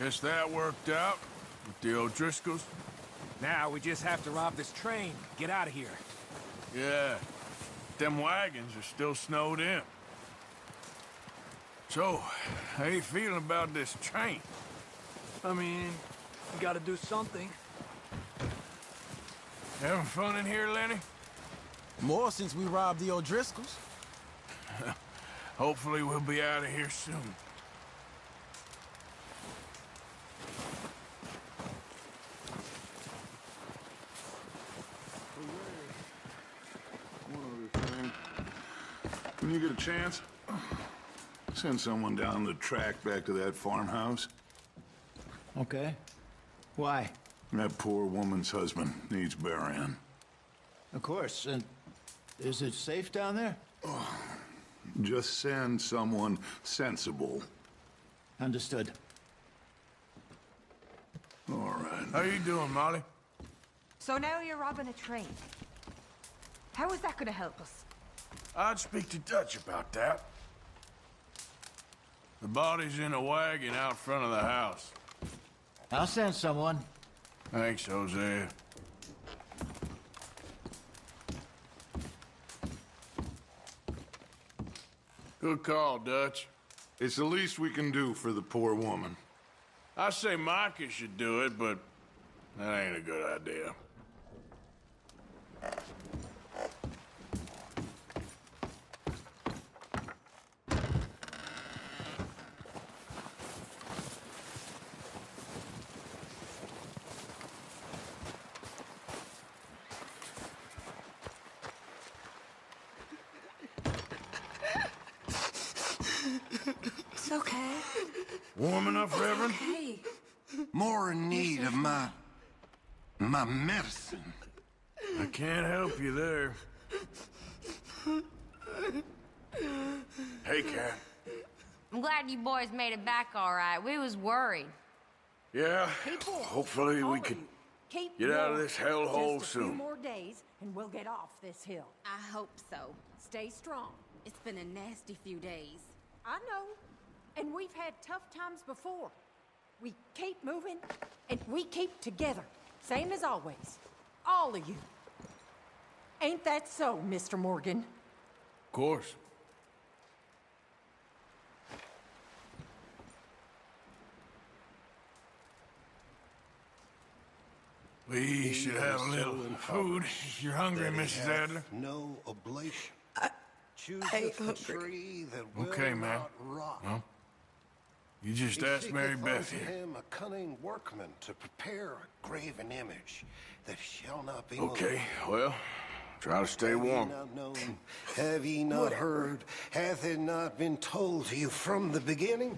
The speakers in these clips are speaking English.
Guess that worked out with the O'Driscolls. Now we just have to rob this train, get out of here. Yeah, them wagons are still snowed in. So, how you feeling about this train? I mean, we gotta do something. Having fun in here, Lenny? More since we robbed the O'Driscolls. Hopefully we'll be out of here soon. One other thing. When you get a chance, send someone down the track back to that farmhouse. Okay. Why? That poor woman's husband needs burying. Of course. And is it safe down there? Just send someone sensible. Understood. All right. How you doing, Molly? So now you're robbing a train. How is that gonna help us? I'd speak to Dutch about that. The body's in a wagon out front of the house. I'll send someone. Thanks, Hosea. Good call, Dutch. It's the least we can do for the poor woman. I say Micah should do it, but that ain't a good idea. It's okay. Warm enough, Reverend? Hey. More in need of my medicine. I can't help you there. Hey, Cat. I'm glad you boys made it back all right. We was worried. Yeah, People, hopefully we all of can you, keep get out of warm. this hellhole Just a few soon. more days, and we'll get off this hill. I hope so. Stay strong. It's been a nasty few days. I know, and we've had tough times before. We keep moving, and we keep together, same as always. All of you. Ain't that so, Mr. Morgan? Of course. We should have a little food if you're hungry, Mrs. Adler. No oblation. ain't Chooseth a hungry. tree that will Okay, man. not rot. Well, you just He asked Mary seeketh Beth unto here. him a cunning workman to prepare a graven image that shall not be Okay, moved. well, try to stay Have ye warm. not known? Have ye not heard? Hath it not been told to you from the beginning?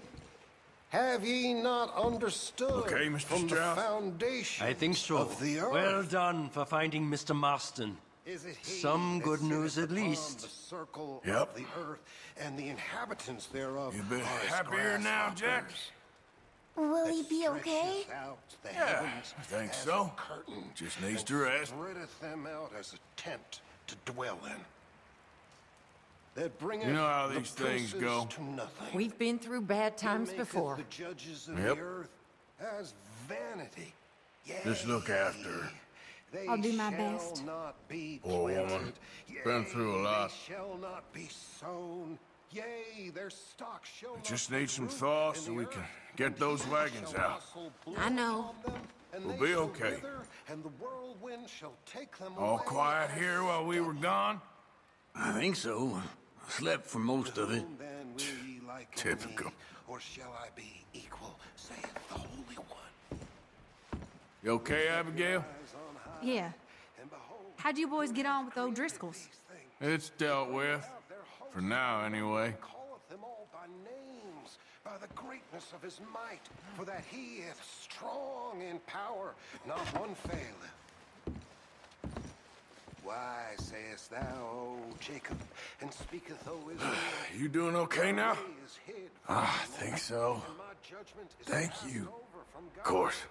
Have ye not understood Okay, Mr. from the Strauss? foundation I think so. of the earth? Well done for finding Mr. Marston. Is it he Some that good news sitteth at upon least. The circle Yep. of the earth, and the inhabitants thereof You been are as happier now, Jack? grasshoppers Will that he be okay? stretcheth out the Yeah, heavens I think as so. a curtain, Just needs and to rest. spreadeth them out as a tent to dwell in. That bringeth You know how the these things princes go. to nothing. We've been through bad times He maketh before. the judges of Yep. the earth as vanity. Just look after her. They I'll do my shall best. Not be Poor woman. planted. Been through a lot. They shall not be sown. Yea, their stock shall not Just be need some root thaw in so the we earth, can get and those he wagons shall out. also blow I know. upon them, and We'll they be shall okay. wither, and the whirlwind shall take them All away quiet as here while we were gone? I think so. Slept for most of it. Whom then will ye like Typical. me, or shall I be equal, saith the Holy One? You okay, Abigail? Eyes on high, Yeah. and behold, How'd you boys get on with the O'Driscolls? these things. It's dealt with. For now, anyway. Calleth them all by names, by the greatness of his might, for that he is strong in power, not one faileth. Why sayest thou, O Jacob, and speaketh, O Israel? You doing okay now? "My way is hid from Ah, I the think Lord, so. and my judgment is Thank passed you. over from Of God. course.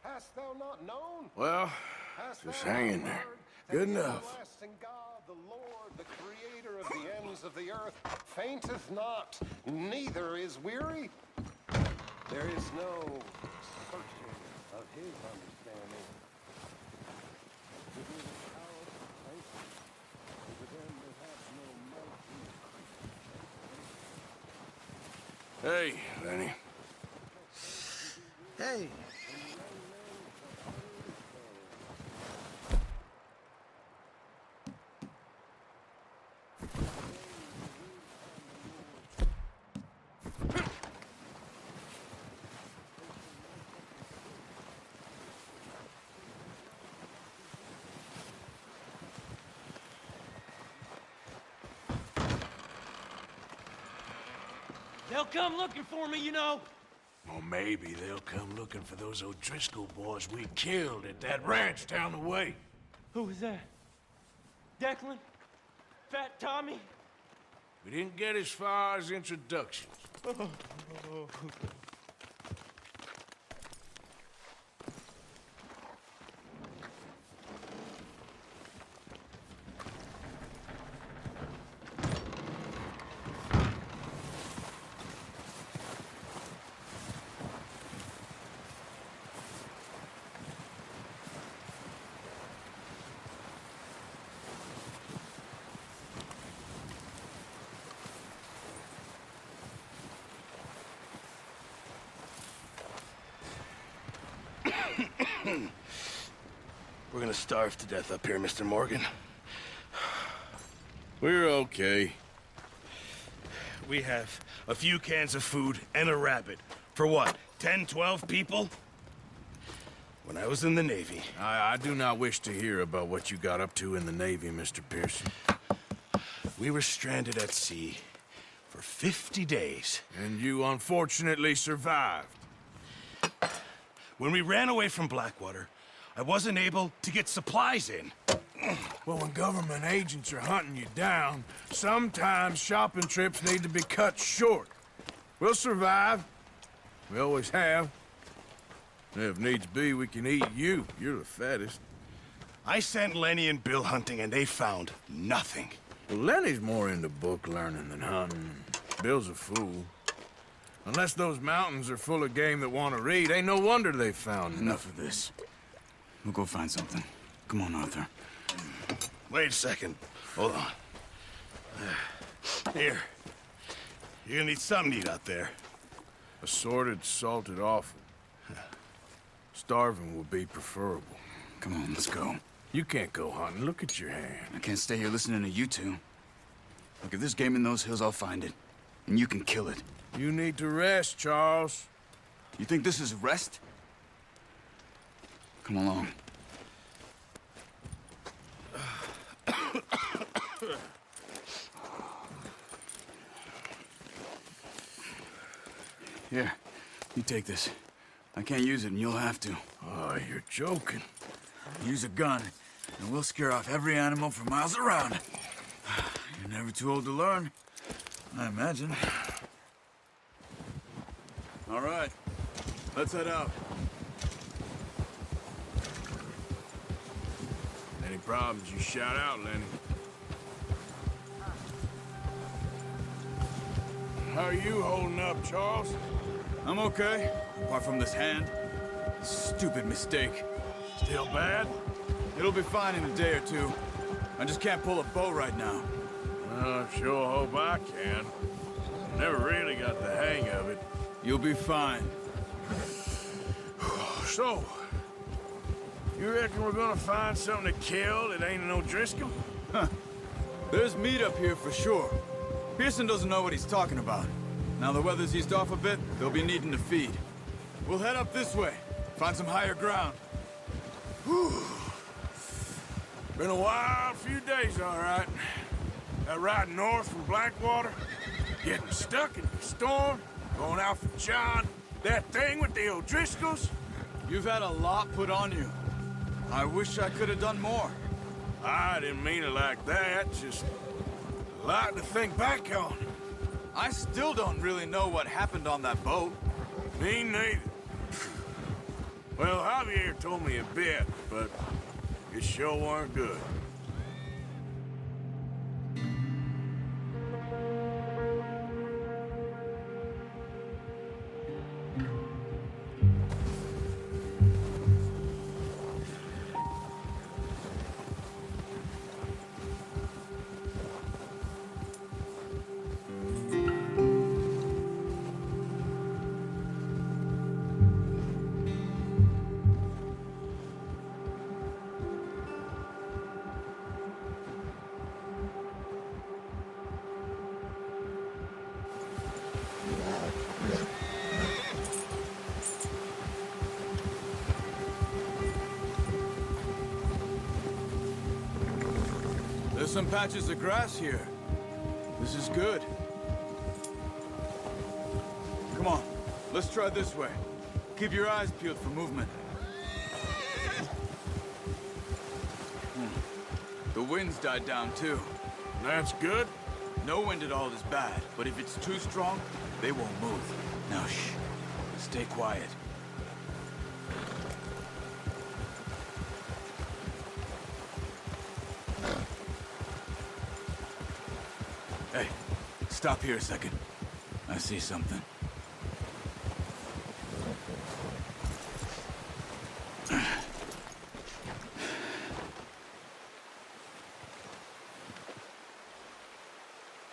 Hast thou not known? Well, Hast just thou hang not in there. heard that Good the enough. everlasting God, the Lord, the creator of the ends of the earth, fainteth not, neither is weary? There is no searching of his understanding. To be the coward of faith, to them that have no mercy. Hey, Lenny. Hey, They'll come looking for me, you know. Well, maybe they'll come looking for those O'Driscoll boys we killed at that ranch down the way. Who was that? Declan? Fat Tommy? We didn't get as far as introductions. We're gonna starve to death up here, Mr. Morgan. We're okay. We have a few cans of food and a rabbit. For what, 10, 12 people? When I was in the Navy... I do not wish to hear about what you got up to in the Navy, Mr. Pearson. We were stranded at sea for 50 days. And you unfortunately survived. When we ran away from Blackwater, I wasn't able to get supplies in. Well, when government agents are hunting you down, sometimes shopping trips need to be cut short. We'll survive. We always have. And if needs be, we can eat you. You're the fattest. I sent Lenny and Bill hunting, and they found nothing. Well, Lenny's more into book learning than hunting. Bill's a fool. Unless those mountains are full of game that want to read, ain't no wonder they found Enough of this. We'll go find something. Come on, Arthur. Wait a second. Hold on. Here. You're gonna need something to eat out there. Assorted, salted offal. Starving will be preferable. Come on, let's go. You can't go hunting. Look at your hand. I can't stay here listening to you two. Look, if there's game in those hills, I'll find it. And you can kill it. You need to rest, Charles. You think this is rest? Come along. Here, you take this. I can't use it, and you'll have to. Oh, you're joking. Use a gun, and we'll scare off every animal for miles around. You're never too old to learn, I imagine. All right, let's head out. Any problems, you shout out, Lenny. How are you holding up, Charles? I'm okay, apart from this hand. Stupid mistake. Still bad? It'll be fine in a day or two. I just can't pull a bow right now. Well, I sure hope I can. Never really got the hang of it. You'll be fine. So, you reckon we're gonna find something to kill that ain't an O'Driscoll? Huh. There's meat up here for sure. Pearson doesn't know what he's talking about. Now the weather's eased off a bit, they'll be needing to feed. We'll head up this way, find some higher ground. Whew. Been a wild few days, all right. That ride north from Blackwater, getting stuck in the storm, going out for John, that thing with the O'Driscolls. You've had a lot put on you. I wish I could have done more. I didn't mean it like that, just a lot to think back on. I still don't really know what happened on that boat. Me neither. Well, Javier told me a bit, but it sure weren't good. There's some patches of grass here. This is good. Come on, let's try this way. Keep your eyes peeled for movement. The wind's died down too. That's good. No wind at all is bad, but if it's too strong, they won't move. Now shh, stay quiet. Hey, stop here a second. I see something.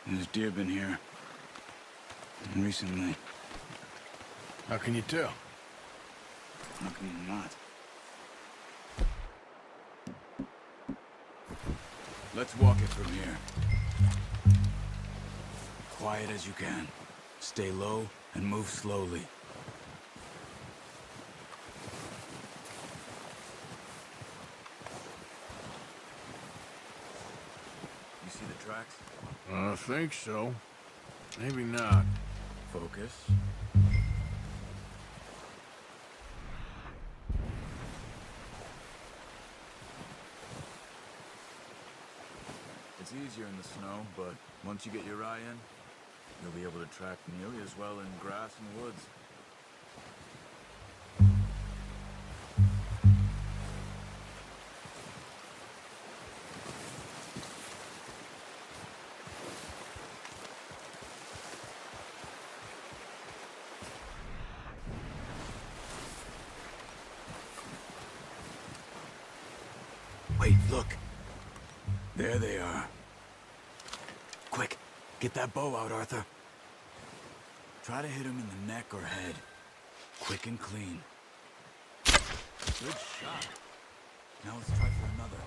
There's deer been here. Recently. How can you tell? How can you not? Let's walk it from here. Quiet as you can. Stay low and move slowly. You see the tracks? I think so. Maybe not. Focus. It's easier in the snow, but once you get your eye in, you'll be able to track nearly as well in grass and woods. Wait, look. There they are. Quick, get that bow out, Arthur. Try to hit him in the neck or head. Quick and clean. Good shot. Now let's try for another.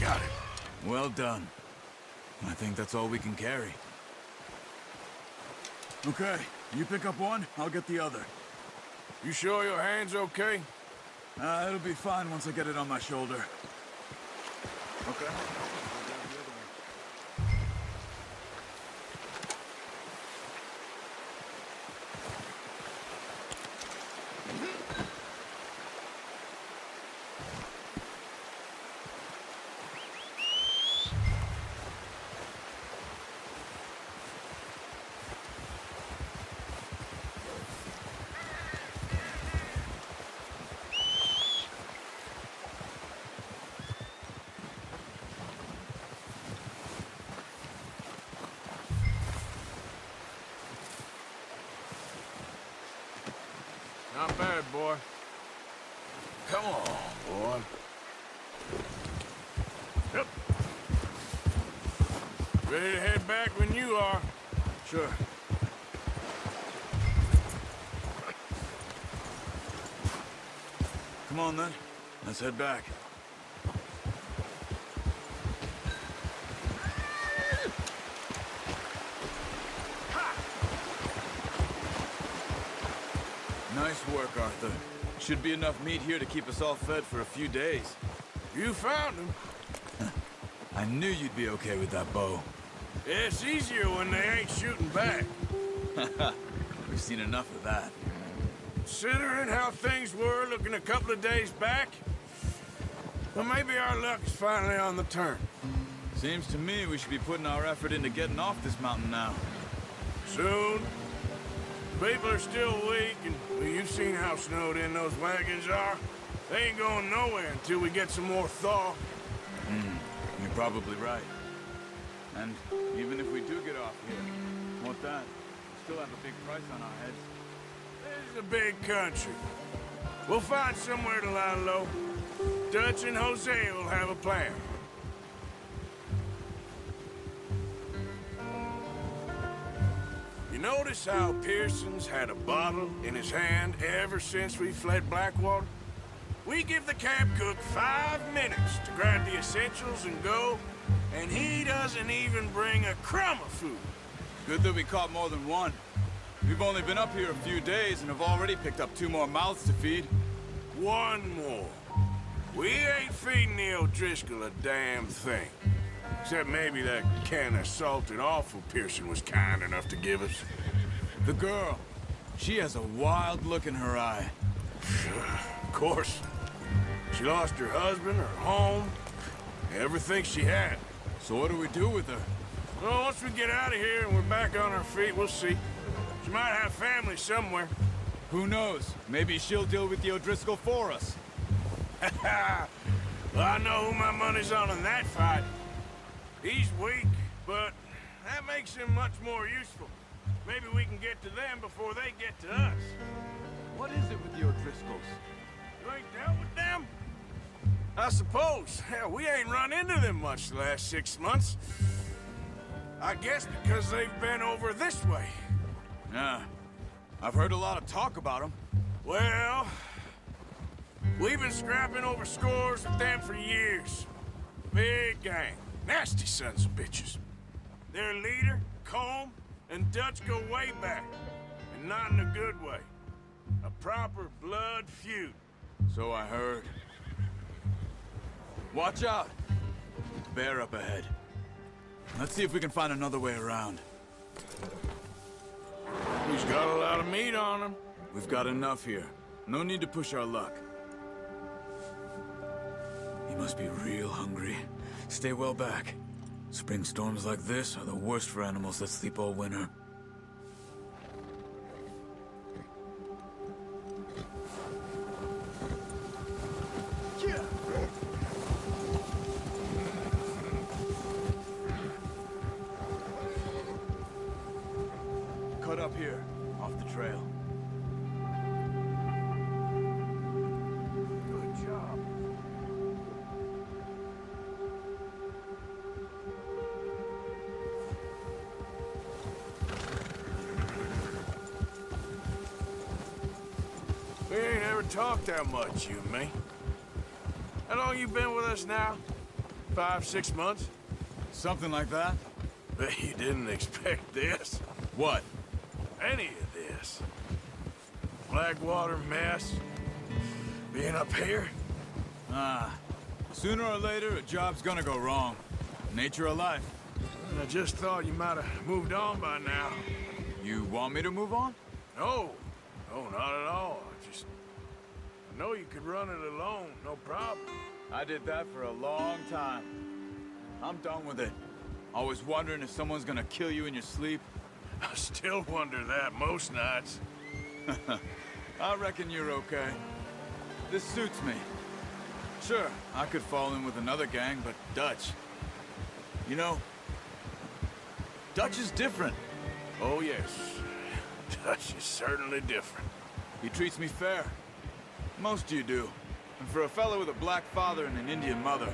Got it. Well done. I think that's all we can carry. Okay, you pick up one, I'll get the other. You sure your hand's okay? It'll be fine once I get it on my shoulder. Okay. Not bad, boy. Come on, boy. Yep. Ready to head back when you are. Sure. Come on, then. Let's head back. Nice work, Arthur. Should be enough meat here to keep us all fed for a few days. You found him. I knew you'd be okay with that bow. It's easier when they ain't shooting back. We've seen enough of that. Considering how things were looking a couple of days back, well, maybe our luck's finally on the turn. Seems to me we should be putting our effort into getting off this mountain now. Soon. People are still weak, and well, you've seen how snowed in those wagons are. They ain't going nowhere until we get some more thaw. You're probably right. And even if we do get off here, what that? We still have a big price on our heads. This is a big country. We'll find somewhere to lie low. Dutch and Hosea will have a plan. You notice how Pearson's had a bottle in his hand ever since we fled Blackwater? We give the camp cook 5 minutes to grab the essentials and go, and he doesn't even bring a crumb of food. Good that we caught more than one. We've only been up here a few days and have already picked up 2 more mouths to feed. 1 more. We ain't feeding the O'Driscoll a damn thing. Except maybe that can of salted offal Pearson was kind enough to give us. The girl, she has a wild look in her eye. Of course. She lost her husband, her home, everything she had. So what do we do with her? Well, once we get out of here and we're back on our feet, we'll see. She might have family somewhere. Who knows? Maybe she'll deal with the O'Driscoll for us. Well, I know who my money's on in that fight. He's weak, but that makes him much more useful. Maybe we can get to them before they get to us. What is it with the O'Driscolls? You ain't dealt with them? I suppose. Hell, we ain't run into them much the last 6 months. I guess because they've been over this way. Yeah. I've heard a lot of talk about them. Well, we've been scrapping over scores with them for years. Big gang. Nasty sons of bitches. Their leader, Colm, and Dutch go way back. And not in a good way. A proper blood feud. So I heard. Watch out! Bear up ahead. Let's see if we can find another way around. He's got a lot of meat on him. We've got enough here. No need to push our luck. He must be real hungry. Stay well back. Spring storms like this are the worst for animals that sleep all winter. Cut up here, off the trail. Good job. We ain't ever talked that much, you and me. How long you been with us now? 5, 6 months? Something like that? Bet you didn't expect this. What? Any of this. Blackwater mess. Being up here. Sooner or later, a job's gonna go wrong. Nature of life. I just thought you might have moved on by now. You want me to move on? No. No, not at all. I know you could run it alone, no problem. I did that for a long time. I'm done with it. Always wondering if someone's gonna kill you in your sleep. I still wonder that most nights. I reckon you're okay. This suits me. Sure, I could fall in with another gang, but Dutch... You know, Dutch is different. Oh, yes. Dutch is certainly different. He treats me fair. Most you do. And for a fellow with a black father and an Indian mother,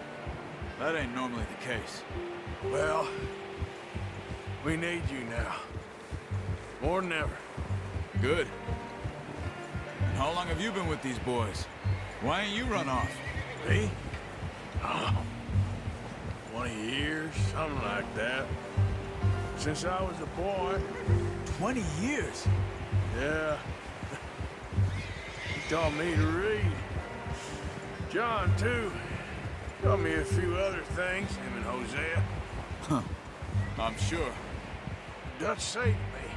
that ain't normally the case. Well, we need you now. More than ever. Good. And how long have you been with these boys? Why ain't you run off? Me? Oh, 20 years, something like that. Since I was a boy. 20 years? Yeah. He taught me to read. John, too. Taught me a few other things, him and Hosea. Huh. I'm sure. Dutch saved me.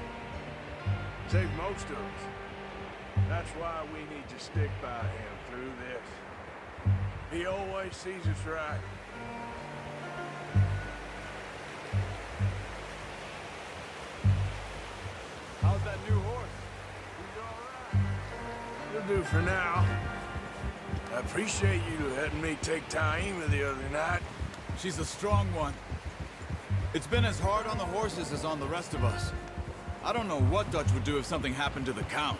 Saved most of us. That's why we need to stick by him through this. He always sees us right. How's that new horse? He's all right. He'll do for now. I appreciate you letting me take Taima the other night. She's a strong one. It's been as hard on the horses as on the rest of us. I don't know what Dutch would do if something happened to the Count.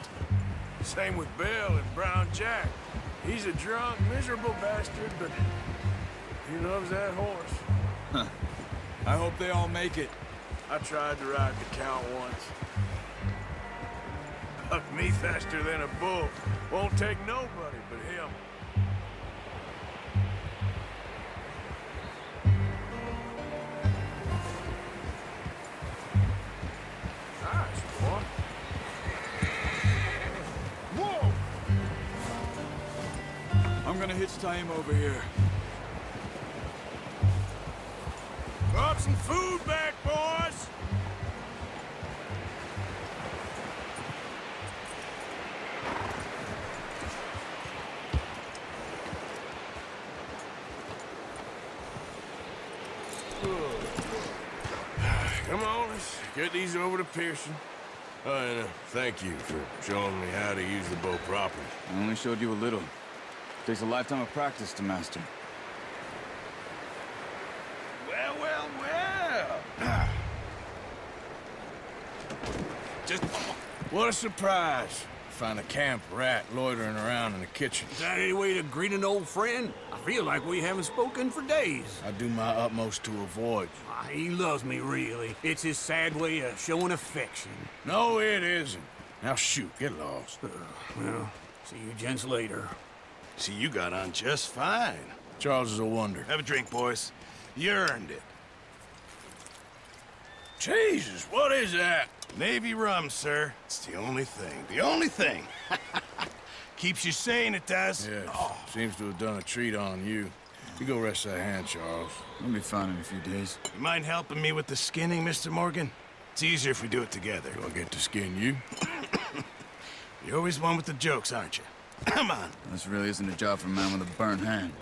Same with Bill and Brown Jack. He's a drunk, miserable bastard, but he loves that horse. Huh. I hope they all make it. I tried to ride the Count once. Buck me faster than a bull. Won't take nobody but him. Nice, boy. Whoa! I'm gonna hitch tie him over here. Drop some food back, boys! Come on, let's get these over to Pearson. Oh, and thank you for showing me how to use the bow properly. I only showed you a little. Takes a lifetime of practice to master. Well, well, well. Just... What a surprise. Find a camp rat loitering around in the kitchen. Is that any way to greet an old friend? I feel like we haven't spoken for days. I do my utmost to avoid you. He loves me, really. It's his sad way of showing affection. No, it isn't. Now shoot, get lost. Well, see you gents later. See, you got on just fine. Charles is a wonder. Have a drink, boys. You earned it. Jesus, what is that? Navy rum, sir. It's the only thing. The only thing. Keeps you sane, it does. Yes, seems to have done a treat on you. You go rest that hand, Charles. I'll be fine in a few days. You mind helping me with the skinning, Mr. Morgan? It's easier if we do it together. Do I get to skin you? You're always one with the jokes, aren't you? Come on. This really isn't a job for a man with a burnt hand.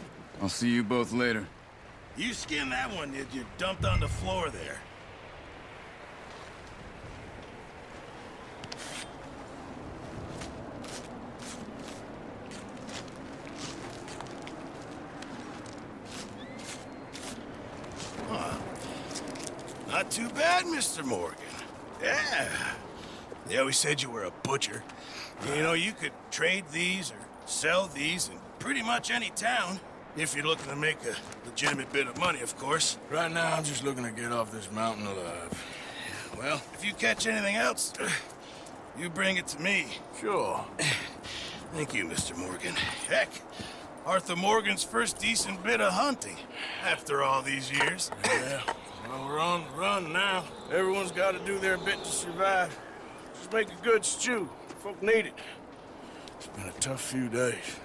I'll see you both later. You skinned that one you dumped on the floor there. Not too bad, Mr. Morgan. Yeah. They always said you were a butcher. You know, you could trade these or sell these in pretty much any town. If you're looking to make a legitimate bit of money, of course. Right now, I'm just looking to get off this mountain alive. Well, if you catch anything else, you bring it to me. Sure. Thank you, Mr. Morgan. Heck, Arthur Morgan's first decent bit of hunting after all these years. Yeah. Well, we're on the run now. Everyone's got to do their bit to survive. Just make a good stew. Folk need it. It's been a tough few days.